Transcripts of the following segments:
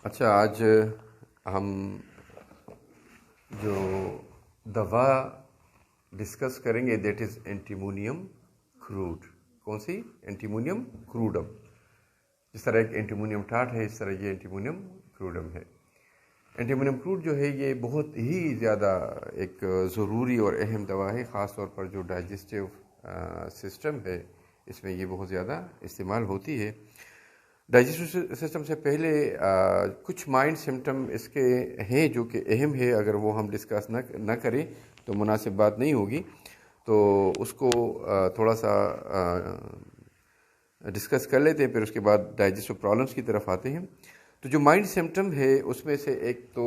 अच्छा, आज हम जो दवा डिस्कस करेंगे दैट इज़ एंटीमोनियम क्रूड। कौन सी? Antimonium crudum. जिस तरह एक एंटीमोनियम टार्ट है, इस तरह ये एंटीमोनियम क्रूडम है। एंटीमोनियम क्रूड जो है ये बहुत ही ज़्यादा एक ज़रूरी और अहम दवा है, ख़ास तौर पर जो डाइजेस्टिव सिस्टम है इसमें ये बहुत ज़्यादा इस्तेमाल होती है। डाइजेस्टिव सिस्टम से पहले कुछ माइंड सिम्टम इसके हैं जो कि अहम है, अगर वो हम डिस्कस न करें तो मुनासिब बात नहीं होगी, तो उसको थोड़ा सा डिस्कस कर लेते हैं, फिर उसके बाद डाइजेस्टिव प्रॉब्लम्स की तरफ आते हैं। तो जो माइंड सिम्टम है उसमें से एक तो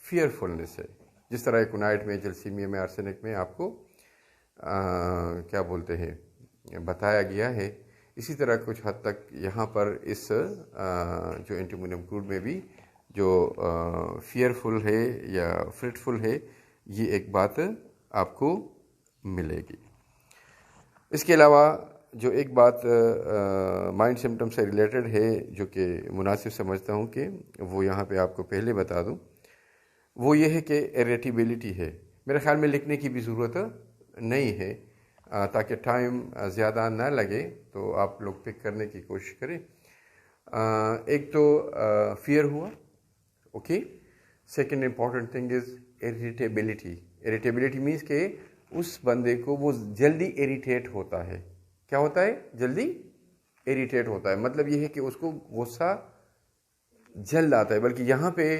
फियरफुलनेस है। जिस तरह एक्नाइड में, जलसीमिया में, आर्सेनिक में आपको क्या बोलते हैं बताया गया है, इसी तरह कुछ हद तक यहाँ पर इस जो एंटीमोनियम क्रूड में भी जो फियरफुल है या फ्रिटफुल है, ये एक बात आपको मिलेगी। इसके अलावा जो एक बात माइंड सिम्टम से रिलेटेड है जो कि मुनासिब समझता हूँ कि वो यहाँ पे आपको पहले बता दूँ, वो ये है कि इरिटेबिलिटी है। मेरे ख्याल में लिखने की भी ज़रूरत नहीं है, ताकि टाइम ज़्यादा ना लगे, तो आप लोग पिक करने की कोशिश करें। एक तो फियर हुआ, okay. Second important thing is irritability. Irritability means कि उस बंदे को वो जल्दी इरिटेट होता है। क्या होता है? जल्दी इरिटेट होता है। मतलब ये है कि उसको गुस्सा जल्द आता है। बल्कि यहाँ पे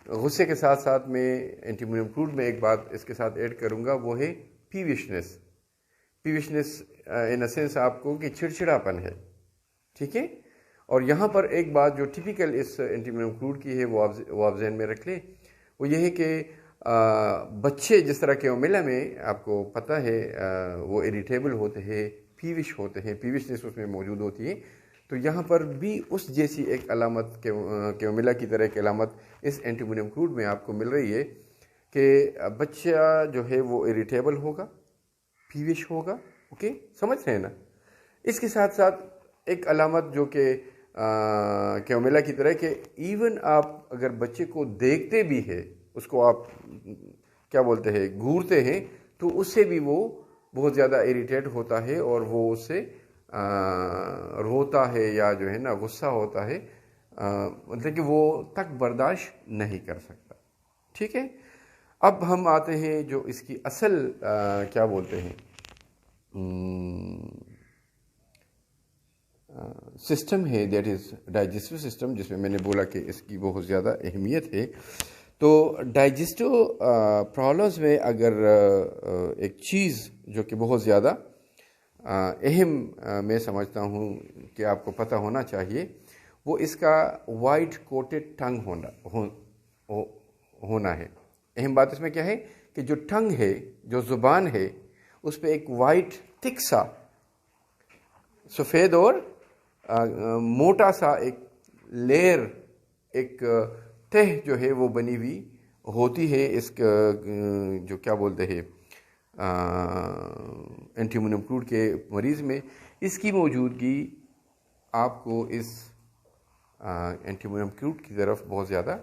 गुस्से के साथ साथ में एंटीमोनियम क्रूड में एक बात इसके साथ ऐड करूँगा, वो है पीविशनेस। पीविशनेस इन अ सेंस आपको कि चिड़चिड़ापन है, ठीक है। और यहाँ पर एक बात जो टिपिकल इस एंटीमोनियम क्रूड की है वो आप ज़हन में रख लें, वो ये है कि बच्चे जिस तरह के ओमेला में आपको पता है वो इरिटेबल होते हैं, पीविश होते हैं, पीविशनेस उसमें मौजूद होती है। तो यहाँ पर भी उस जैसी एक अलामत के ओमेला की तरह की अलामत इस एंटीमोनियम क्रूड में आपको मिल रही है कि बच्चा जो है वो इरिटेबल होगा, पीविश होगा, ओके, समझ रहे हैं ना। इसके साथ साथ एक अलामत जो कि क्योमेला की तरह कि इवन आप अगर बच्चे को देखते भी है, उसको आप क्या बोलते हैं घूरते हैं, तो उससे भी वो बहुत ज़्यादा इरिटेट होता है और वो उससे रोता है या जो है ना गुस्सा होता है, मतलब कि वो तक बर्दाश्त नहीं कर सकता, ठीक है। अब हम आते हैं जो इसकी असल क्या बोलते हैं सिस्टम है, दैट इज़ डाइजेस्टिव सिस्टम, जिसमें मैंने बोला कि इसकी बहुत ज़्यादा अहमियत है। तो डाइजेस्टिव प्रॉब्लम्स में अगर एक चीज़ जो कि बहुत ज़्यादा अहम मैं समझता हूँ कि आपको पता होना चाहिए, वो इसका वाइट कोटेड टंग होना है। अहम बात इसमें क्या है कि जो टंग है, जो ज़ुबान है, उस पर एक वाइट थिक सा सफ़ेद और मोटा सा एक लेयर, एक तह जो है वो बनी हुई होती है इस जो क्या बोलते हैं एंटीमोनियम क्रूड के मरीज़ में। इसकी मौजूदगी आपको इस एंटीमोनियम क्रूड की तरफ बहुत ज़्यादा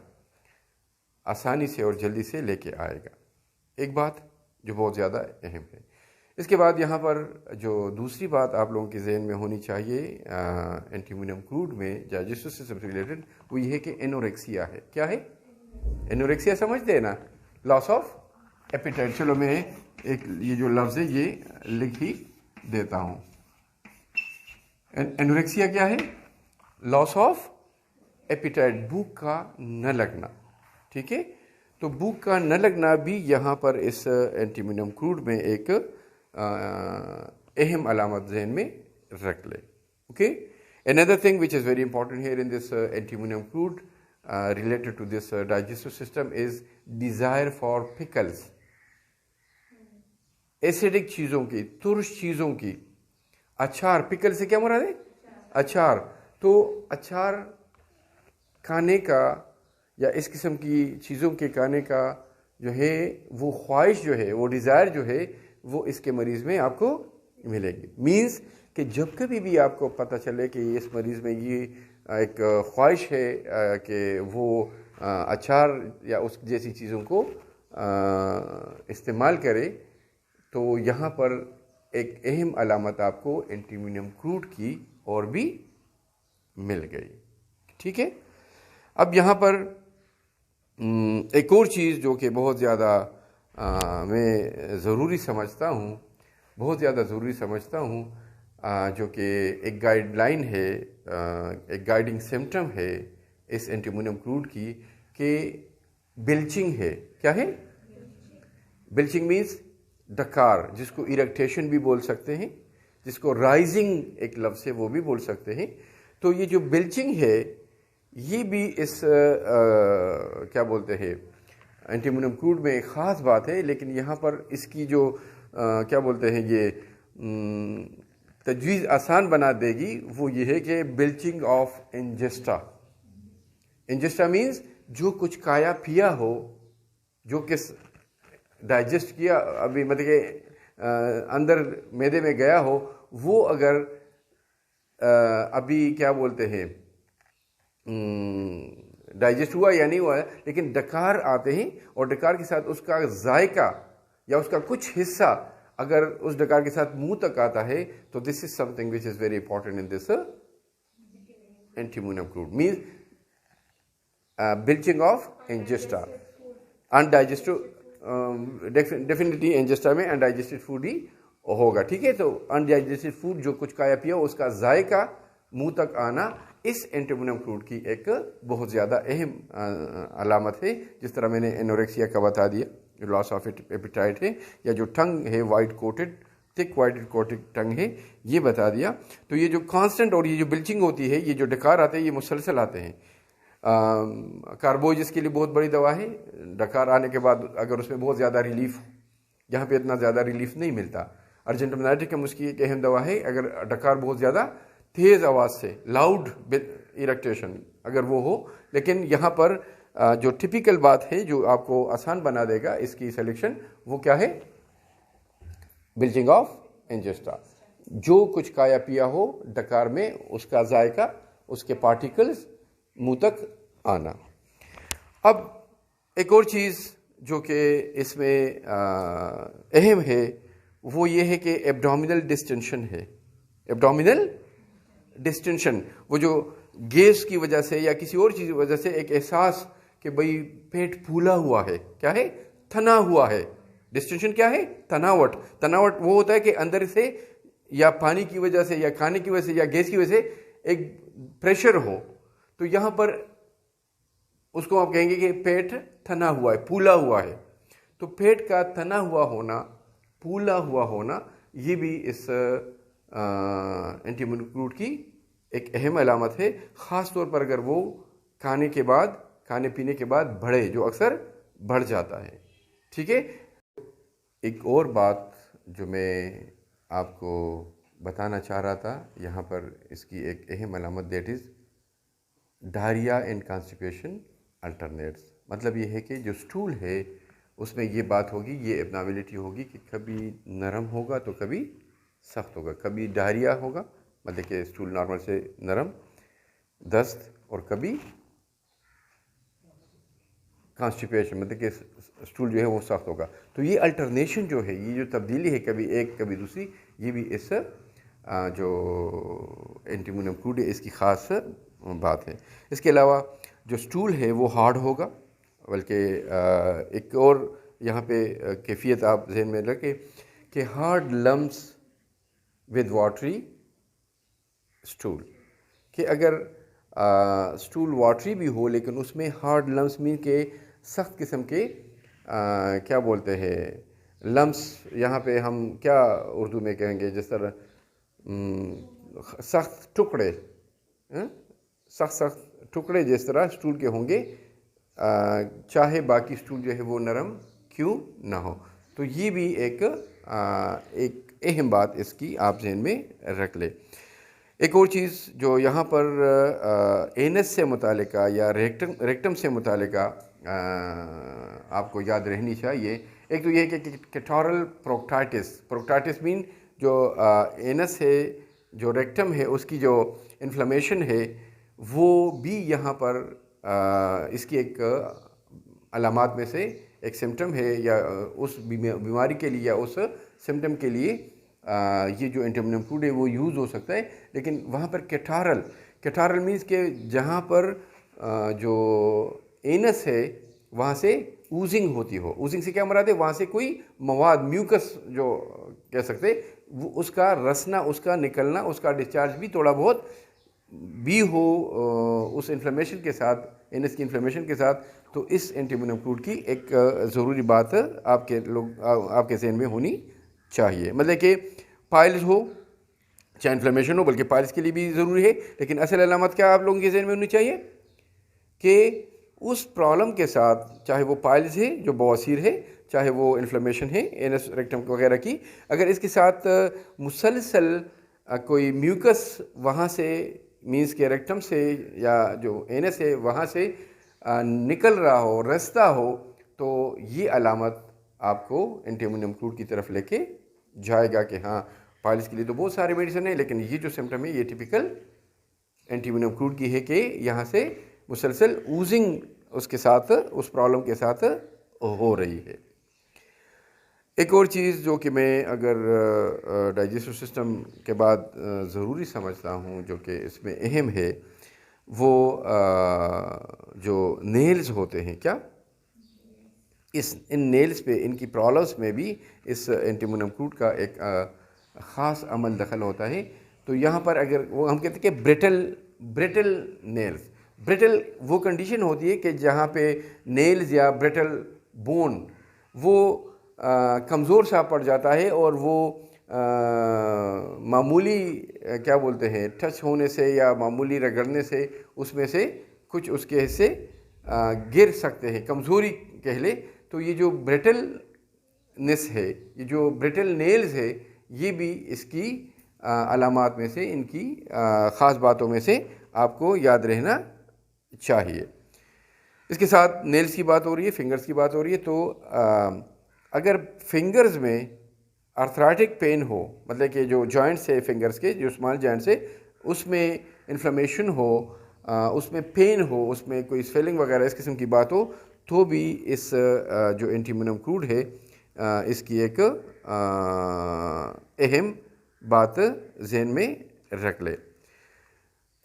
आसानी से और जल्दी से लेके आएगा। एक बात जो बहुत ज़्यादा अहम है। इसके बाद यहाँ पर जो दूसरी बात आप लोगों के जहन में होनी चाहिए एंटीमोनियम क्रूड में डाइजेस्टिव सिस्टम से रिलेटेड, वो ये है कि एनोरेक्सिया है। क्या है? एनोरेक्सिया समझते हैं ना, लॉस ऑफ एपिटाइट। चलो मैं एक ये जो लफ्ज़ है ये लिख ही देता हूँ। एनोरेक्सिया क्या है? लॉस ऑफ एपिटाइट, भूख का न लगना, ठीक है। तो भूख का न लगना भी यहाँ पर इस एंटीमोनियम क्रूड में एक अहम अलामत जहन में रख ले, okay. Another thing which is very important here in this antimonium crude related to this digestive system is desire for pickles. Acidic चीज़ों की, तुर्श चीज़ों की, अचार, पिकल से क्या मुराद है? अचार। तो अचार खाने का या इस किस्म की चीज़ों के खाने का जो है वो ख्वाहिश जो है, वो डिज़ायर जो है, वो इसके मरीज़ में आपको मिलेगी। मीन्स कि जब कभी भी आपको पता चले कि इस मरीज़ में ये एक ख्वाहिश है कि वो अचार या उस जैसी चीज़ों को इस्तेमाल करे, तो यहाँ पर एक अहम अलामत आपको एंटीमोनियम क्रूड की और भी मिल गई। ठीक है। अब यहाँ पर एक और चीज़ जो कि बहुत ज़्यादा मैं ज़रूरी समझता हूँ, बहुत ज़्यादा ज़रूरी समझता हूँ, जो कि एक गाइडलाइन है, एक गाइडिंग सिम्टम है इस एंटीमोनियम क्रूड की, कि बिल्चिंग है। क्या है? बिल्चिंग मीन्स डकार, जिसको इरेक्टेशन भी बोल सकते हैं, जिसको राइजिंग एक लफ्ज़ है वो भी बोल सकते हैं। तो ये जो बिल्चिंग है ये भी इस क्या बोलते हैं एंटीमोनियम क्रूड में एक ख़ास बात है, लेकिन यहाँ पर इसकी जो क्या बोलते हैं ये तजवीज़ आसान बना देगी, वो ये है कि बिल्चिंग ऑफ इंजेस्टा। इंजेस्टा मीन्स जो कुछ खाया पिया हो, जो किस डाइजेस्ट किया अभी मतलब कि अंदर मैदे में गया हो, वो अगर अभी क्या बोलते हैं डाइजेस्ट हुआ या नहीं हुआ है, लेकिन डकार आते हैं और डकार के साथ उसका जायका या उसका कुछ हिस्सा अगर उस डकार के साथ मुंह तक आता है, तो this is something which is very important in this antimonium crude. Means belching of ingesta, undigestive, definitely ingesta में अनडाइजेस्टेड फूड ही होगा। ठीक है। तो अनडाइजेस्टेड फूड जो कुछ खाया पिया उसका जायका मुंह तक आना इस एंटीमोनियम क्रूड की एक बहुत ज़्यादा अहम अलामत है। जिस तरह मैंने एनोरेक्सिया का बता दिया, जो लॉस ऑफ एपेटाइट है, या जो टंग है white coated, thick white coated टंग है, ये बता दिया। तो ये जो कांस्टेंट और ये जो बिल्चिंग होती है, ये जो डकार आते हैं, ये मुसलसल आते हैं। कार्बोइड इसके लिए बहुत बड़ी दवा है। डकार आने के बाद अगर उसमें बहुत ज़्यादा रिलीफ, यहाँ पे इतना ज़्यादा रिलीफ नहीं मिलता, अर्जेंटोमेनाइटिकम उसकी एक अहम दवा है। अगर डकार बहुत ज़्यादा तेज़ आवाज़ से, लाउड इरेक्टेशन अगर वो हो, लेकिन यहाँ पर जो टिपिकल बात है जो आपको आसान बना देगा इसकी सिलेक्शन, वो क्या है? बिल्चिंग ऑफ इंजेस्टा। जो कुछ खाया पिया हो डकार में, उसका जायका, उसके पार्टिकल्स मुंह तक आना। अब एक और चीज़ जो कि इसमें अहम है, वो ये है कि एब्डोमिनल डिस्टेंशन है। एब्डोमिनल डिस्टेंशन, वो जो गैस की वजह से या किसी और चीज़ की वजह से एक एहसास कि भाई पेट फूला हुआ है, क्या है? थना हुआ है। डिस्टेंशन क्या है? तनावट। तनावट वो होता है कि अंदर से या पानी की वजह से या खाने की वजह से या गैस की वजह से एक प्रेशर हो, तो यहाँ पर उसको आप कहेंगे कि पेट थना हुआ है, फूला हुआ है। तो पेट का थना हुआ होना, फूला हुआ होना, ये भी इस एंटीमोनियम क्रूड की एक अहम अलामत है। ख़ास तौर पर अगर वो खाने के बाद, खाने पीने के बाद बढ़े, जो अक्सर बढ़ जाता है। ठीक है। एक और बात जो मैं आपको बताना चाह रहा था, यहाँ पर इसकी एक अहम अलामत, that is diarrhoea and constipation alternates. मतलब ये है कि जो स्टूल है उसमें ये बात होगी, ये एबनॉर्मलिटी होगी कि कभी नरम होगा तो कभी सख्त होगा। कभी डायरिया होगा, मतलब कि स्टूल नॉर्मल से नरम, दस्त, और कभी कॉन्स्टिपेशन, मतलब कि स्टूल जो है वो सख्त होगा। तो ये अल्टरनेशन जो है, ये जो तब्दीली है, कभी एक कभी दूसरी, ये भी इस जो एंटीमोनियम क्रूड है इसकी ख़ास बात है। इसके अलावा जो स्टूल है वो हार्ड होगा, बल्कि एक और यहाँ पे कैफियत आप जहन में रखें कि hard lumps with watery stool, कि अगर स्टूल वाटरी भी हो लेकिन उसमें हार्ड लम्स मीन के सख्त किस्म के क्या बोलते हैं लम्स, यहाँ पे हम क्या उर्दू में कहेंगे, जिस तरह सख्त टुकड़े, सख्त टुकड़े जिस तरह स्टूल के होंगे, चाहे बाकी स्टूल जो है वो नरम क्यों ना हो। तो ये भी एक अहम बात इसकी आप जहन में रख ले। एक और चीज़ जो यहाँ पर एनस से मुतालिका या रेक्टम से मुतालिका आपको याद रहनी चाहिए। एक तो ये कि कैटोरल प्रोक्टाइटिस मीन जो एनस है, जो रेक्टम है, उसकी जो इन्फ्लेमेशन है वो भी यहाँ पर इसकी एक अलामात में से एक सिम्टम है, या उस बीमारी के लिए या उस सिम्टम के लिए ये जो एंटीमोनियम फ्लूइड है वो यूज़ हो सकता है। लेकिन वहाँ पर कैटारल मीन्स के जहाँ पर जो एनस है वहाँ से ऊजिंग होती हो। ऊजिंग से क्या मुराद है? वहाँ से कोई मवाद, म्यूकस जो कह सकते, वो उसका रसना, उसका निकलना, उसका डिस्चार्ज भी थोड़ा बहुत भी हो उस इन्फ्लेमेशन के साथ, एनएस की इन्फ्लेमेशन के साथ। तो इस एंटीमोनियम फ्लूइड की एक ज़रूरी बात आपके ज़हन में होनी चाहिए। मतलब कि पाइल्स हो चाहे इन्फ्लेमेशन हो, बल्कि पाइल्स के लिए भी ज़रूरी है, लेकिन असल अलामत क्या आप लोगों के ज़हन में होनी चाहिए कि उस प्रॉब्लम के साथ, चाहे वो पाइल्स है जो बवासीर है, चाहे वो इन्फ्लेमेशन है एनस रेक्टम वगैरह की, अगर इसके साथ मुसलसल कोई म्यूकस वहाँ से मीन्स के रेक्टम से या जो एनस है वहाँ से निकल रहा हो, रास्ता हो, तो ये अलामत आपको एंटीमोनियम फ्लूइड की तरफ लेके जाएगा कि हाँ, पाइल्स के लिए तो बहुत सारे मेडिसिन है, लेकिन ये जो सिम्टम है ये टिपिकल एंटीमोनियम फ्लूइड की है कि यहाँ से मुसलसल ऊजिंग उसके साथ, उस प्रॉब्लम के साथ हो रही है। एक और चीज़ जो कि मैं अगर डाइजेस्टिव सिस्टम के बाद ज़रूरी समझता हूँ, जो कि इसमें अहम है, वो जो नेल्स होते हैं, क्या इन नेल्स पे, इनकी प्रॉब्लम्स में भी इस एंटीमोनियम फ्लूइड का एक ख़ास अमल दखल होता है। तो यहाँ पर अगर वो हम कहते हैं कि ब्रिटल नेल्स, ब्रिटल वो कंडीशन होती है कि जहाँ पे नेल्स या ब्रिटल बोन वो कमज़ोर सा पड़ जाता है, और वो मामूली क्या बोलते हैं टच होने से या मामूली रगड़ने से उसमें से कुछ उसके हिस्से गिर सकते हैं, कमज़ोरी कह ले। तो ये जो ब्रिटलनेस है, ये जो ब्रिटल नेल्स है, ये भी इसकी अलामात में से, इनकी ख़ास बातों में से आपको याद रहना चाहिए। इसके साथ नेल्स की बात हो रही है, फिंगर्स की बात हो रही है, तो अगर फिंगर्स में आर्थराइटिक पेन हो, मतलब कि जो जॉइंट्स है फिंगर्स के, जो स्मॉल जॉइंट्स है, उसमें इन्फ्लेमेशन हो, उसमें पेन हो, उसमें कोई स्वेलिंग वगैरह इस किस्म की बात हो, तो भी इस जो एंटीमोनियम फ्लूइड है इसकी एक अहम बात जहन में रख ले।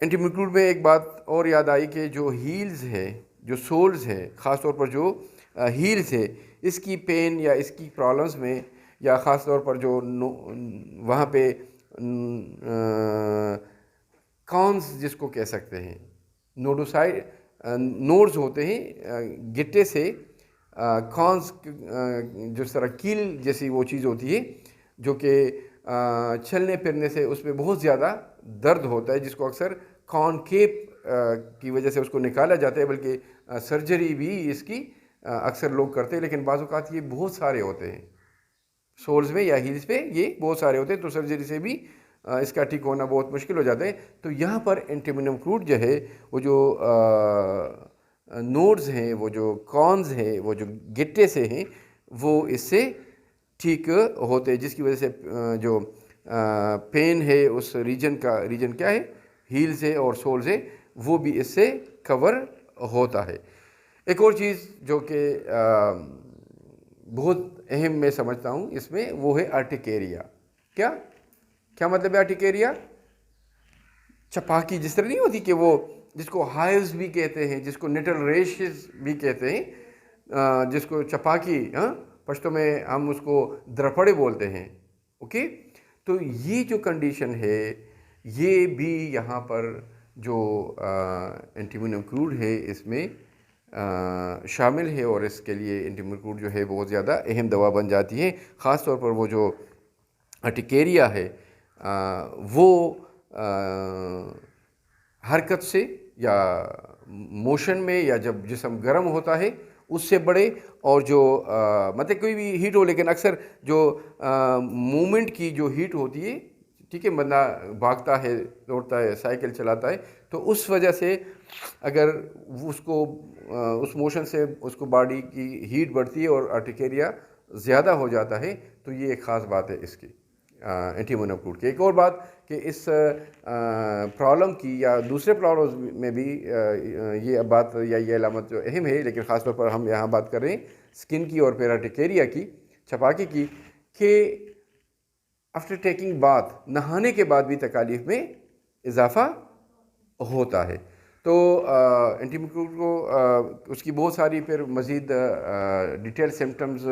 एंटीमोनियम फ्लूइड में एक बात और याद आई कि जो हील्स है, जो सोल्स है, ख़ास तौर पर जो हील्स है, इसकी पेन या इसकी प्रॉब्लम्स में, या ख़ास तौर पर जो वहाँ पे कॉन्स जिसको कह सकते हैं, नोडोसाइड नोड्स होते हैं गिट्टे से, कॉन्स जिस तरह कील जैसी वो चीज़ होती है जो कि चलने फिरने से उसमें बहुत ज़्यादा दर्द होता है, जिसको अक्सर कॉनकेप की वजह से उसको निकाला जाता है, बल्कि सर्जरी भी इसकी अक्सर लोग करते हैं, लेकिन बाज़ औक़ात ये बहुत सारे होते हैं सोल्स में या हील्स पे, ये बहुत सारे होते हैं, तो सर्जरी से भी इसका ठीक होना बहुत मुश्किल हो जाता है। तो यहाँ पर एंटीमोनियम फ्लूइड जो है, वो जो नोड्स हैं, वो जो कॉन्स हैं, वो जो गिट्टे से हैं, वो इससे ठीक होते हैं, जिसकी वजह से जो पेन है उस रीजन क्या है, हील्स है और सोल्स है, वो भी इससे कवर होता है। एक और चीज़ जो कि बहुत अहम मैं समझता हूँ इसमें, वो है अर्टिकेरिया। क्या मतलब है अर्टिकेरिया? चपाकी जिस तरह नहीं होती कि वो, जिसको हाइव्स भी कहते हैं, जिसको निटल रेशेस भी कहते हैं, जिसको चपाकी, पश्तो में हम उसको द्रपड़े बोलते हैं। ओके, तो ये जो कंडीशन है, ये भी यहाँ पर जो एंटीमोनियम फ्लूइड है इसमें शामिल है, और इसके लिए एंटीमोनियम फ्लूइड जो है बहुत ज़्यादा अहम दवा बन जाती है। ख़ास तौर पर वो जो अर्टिकेरिया है वो हरकत से या मोशन में, या जब जिस्म गर्म होता है उससे बढ़े, और जो मतलब कोई भी हीट हो, लेकिन अक्सर जो मूवमेंट की जो हीट होती है, ठीक है, बंदा भागता है, दौड़ता है, साइकिल चलाता है, तो उस वजह से अगर उसको उस मोशन से उसको बॉडी की हीट बढ़ती है और अर्टिकेरिया ज़्यादा हो जाता है, तो ये एक ख़ास बात है इसकी। एंटी मोनोक्रूट के। एक और बात कि इस प्रॉब्लम की या दूसरे प्रॉब्लम्स में भी ये बात या ये अलामत जो अहम है, लेकिन ख़ास तौर पर हम यहाँ बात कर रहे हैं स्किन की और पेराटिकेरिया की, छपाकी की, कि आफ्टर टेकिंग बाथ, नहाने के बाद भी तकालीफ में इजाफ़ा होता है। तो एंटी मोनोक्रूट को उसकी बहुत सारी फिर मज़ीद डिटेल सिम्टम्स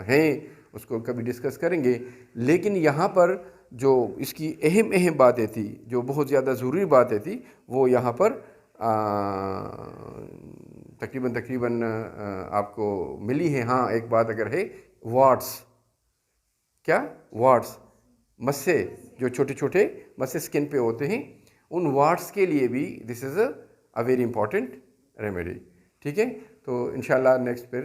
हैं, उसको कभी डिस्कस करेंगे। लेकिन यहाँ पर जो इसकी अहम बातें थी, जो बहुत ज़्यादा ज़रूरी बातें थी, वो यहाँ पर तकरीबन आपको मिली है। हाँ, एक बात अगर है, वाट्स, क्या वाट्स, मस्से, जो छोटे छोटे मस्से स्किन पे होते हैं, उन वाट्स के लिए भी this is a very important remedy. ठीक है, तो इंशाल्लाह नेक्स्ट फिर